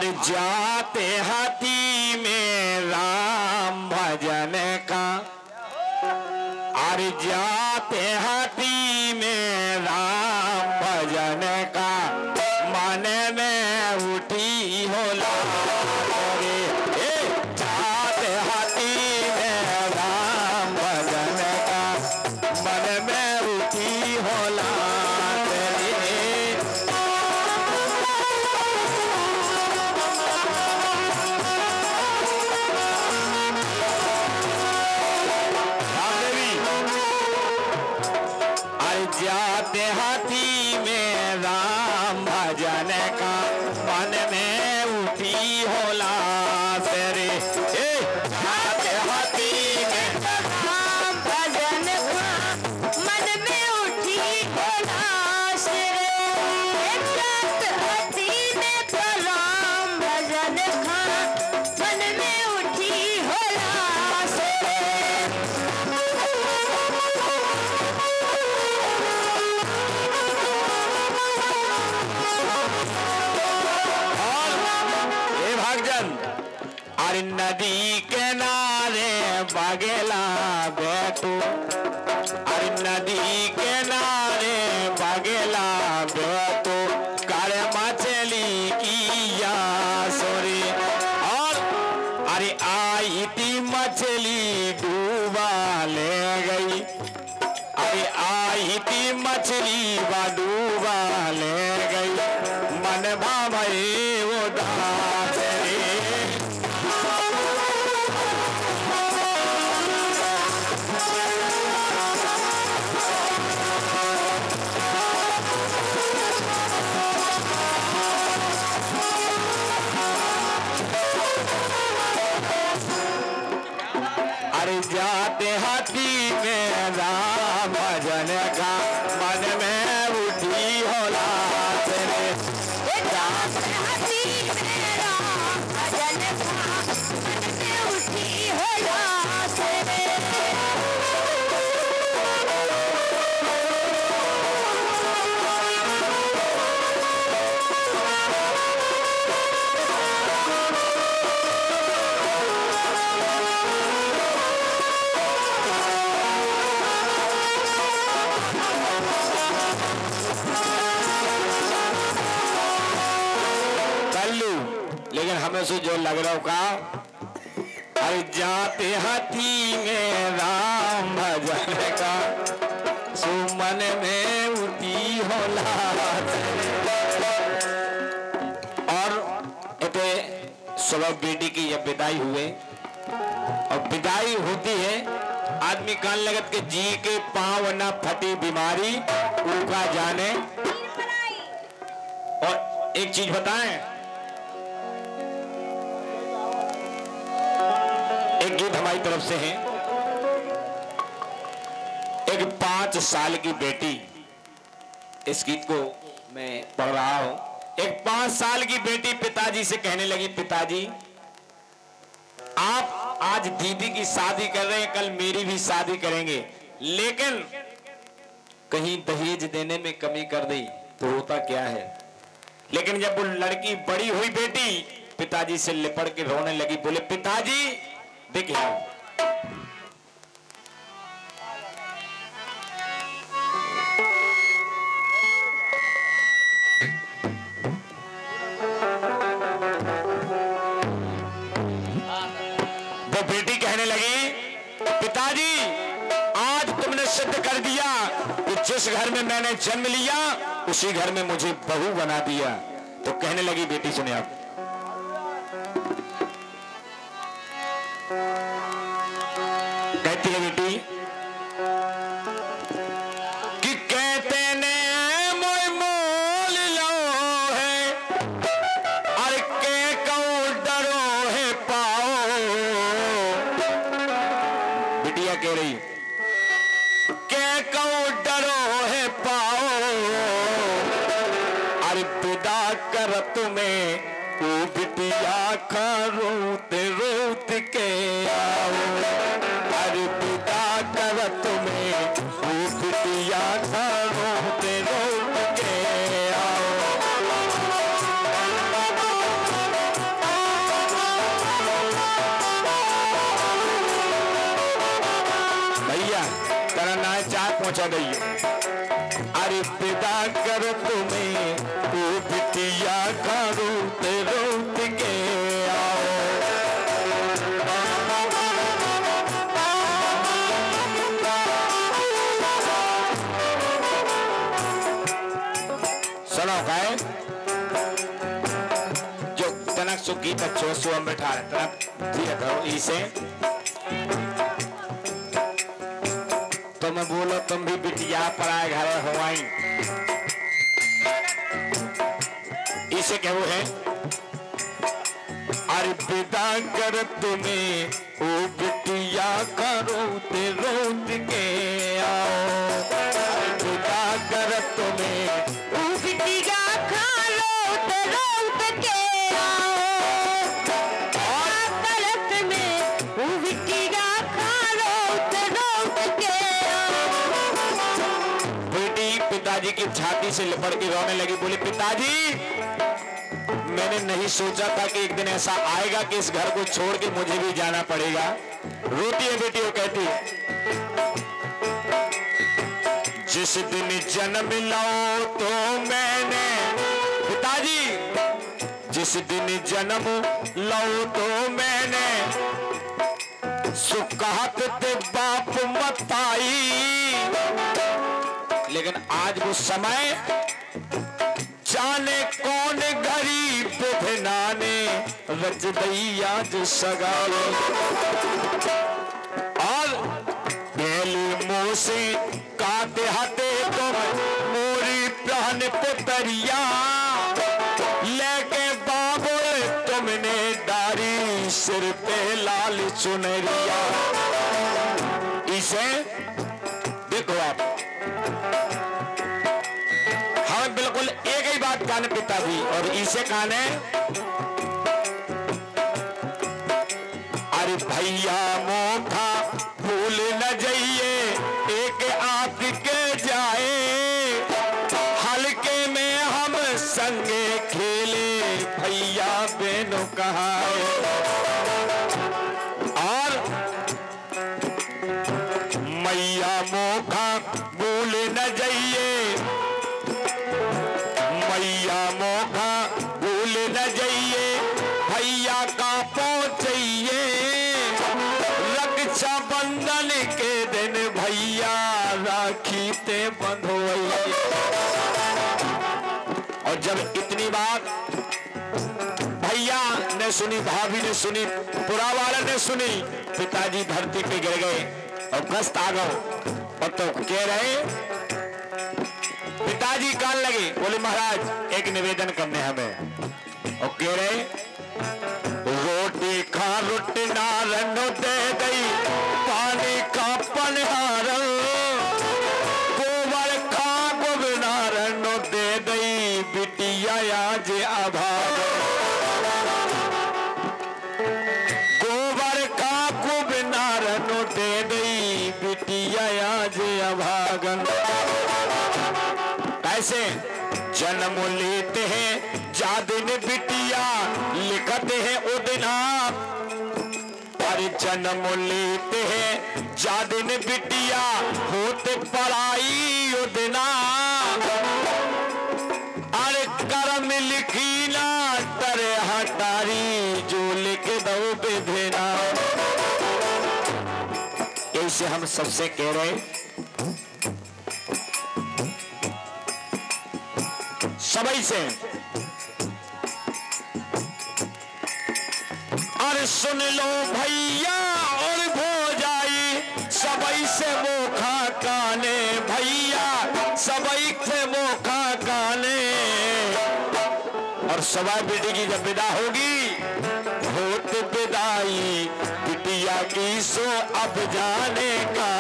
अरे जाते हाथी में राम भजन का, अरे जाते हाथी में राम भजन का, मन में उठी हो रे। जाते हाथी में राम भजन का, मन में उठी हो जाते हाथी में राम भजन का, मन में उठी होला रे। जाते हाथी में राम भजन का, मन में उठी होला रे। जाते हाथी में राम भजन का, मन में उठी होला रे। अरे नदी किनारे बगेला बैठो, अरे नदी किनारे बगेला बैठो, कर मछली की या सोरी। और अरे आई थी मछली डूबा ले गई, अरे आई थी मछली डूबा ले गई, मन भाई वो दास रे। अरे जाते हाथी में राम भजन का, मन में उठी होला रे। जाते हाथी में राम भजन का, मन में उठी होला रे। लेकिन हमें से जो लग रहा का, अरे जाते हाथी में राम भजन का, सुमन में उठी होला। और इतने सुबह बेटी की जब विदाई हुए, और विदाई होती है, आदमी कान लगत के जी के पांव न फटी बीमारी उनका जाने। और एक चीज बताएं, एक गीत हमारी तरफ से है। एक 5 साल की बेटी, इस गीत को मैं पढ़ रहा हूं। एक 5 साल की बेटी पिताजी से कहने लगी, पिताजी आप आज दीदी की शादी कर रहे हैं, कल मेरी भी शादी करेंगे, लेकिन कहीं दहेज देने में कमी कर दी तो होता क्या है। लेकिन जब वो लड़की बड़ी हुई बेटी पिताजी से लिपट के रोने लगी, बोले पिताजी देखिए वो बेटी कहने लगी, पिताजी आज तुमने सिद्ध कर दिया कि जिस घर में मैंने जन्म लिया उसी घर में मुझे बहू बना दिया। तो कहने लगी बेटी, सुने आप, कहती है बेटी कि कहते ने मोय मोल लो है, अरे के कौ डरो है पाओ। बिटिया कह रही के कौ डरो है पाओ, अरे विदा कर तुम्हें वो बिटिया का रोते रोते के आओ, अरे विदा कर तुम्हें वो बिटिया का रोते रोते के आओ। पहुंचा दी। अरे विदा कर तुम्हें तू बिटिया का रूप रूप के आओ। सुनो गाय जो तनक सुखी बच्चों सुअम बैठा तनक धीरे करो इसे तुम बोलो तुम भी बिटिया पराए घर होवाई इसे क्या वो है। अरे विदा कर तुम्हें ओ बिटिया का रोते रोत के आओ। विदा कर तुम्हें ओ बिटिया का रोत रोत के आओ। और तरफ में ओ बिटिया का रोत रोत के आओ। बेटी पिताजी की छाती से लिपट के रोने लगी, बोली पिताजी मैंने नहीं सोचा था कि एक दिन ऐसा आएगा कि इस घर को छोड़ के मुझे भी जाना पड़ेगा। रोती है बेटी, वो कहती है जिस दिन जन्म लो तो मैंने पिताजी जिस दिन जन्म लो तो मैंने सुखात ते बाप मत आई। लेकिन आज वो समय जाने कौन गरीब नाने रच दैया जो सगाई। और पहले मुंह से काते हाथे तुम मोरी प्राण पुतरिया लेके बाबुल तुमने दारी सिर पे लाल चुनरिया। इसे देखो आप हमें बिल्कुल एक ही बात कहने पिताजी और इसे कहने अरे भैया मोखा भूल न जाइए एक आप के जाए हल्के में हम संगे खेले भैया बहनों कहाए। और मैया मोखा भूल न जाइए मैया मोखा भूल न जाइए भैया का पहुंचिए रक्षा बंधन के दिन भैया राखी ते बंधोइए। और जब इतनी बात भैया ने सुनी, भाभी ने सुनी, पुरा वाले ने सुनी, पिताजी धरती पे गिर गए और कष्ट आ गए। और तो कह रहे पिताजी कान लगे, बोले महाराज एक निवेदन करने हमें। और कह रहे रोटी खा रोटी नारन दे गई पानी का पनहार गोबर खा गोबर नारन दे गई बिटिया आज आभार। गोबर खा गोबर नारन दे गई बिटिया आज अभागन। कैसे जन्म लेते हैं जादिन बिटिया लिखते हैं उदना। अरे जन्म लेते हैं जादिन बिटिया होते पढ़ाई उदना। अरे कर्म लिखी ना तरे हटारी जो लिख दो बेधना। ऐसे हम सबसे कह रहे सबई से अरे सुन लो भैया और भोजाई सबई से मोखा काने भैया सबई से मोखा काने। और सवा बेटी की जब विदा होगी होत विदाई बिटिया की सो अब जाने का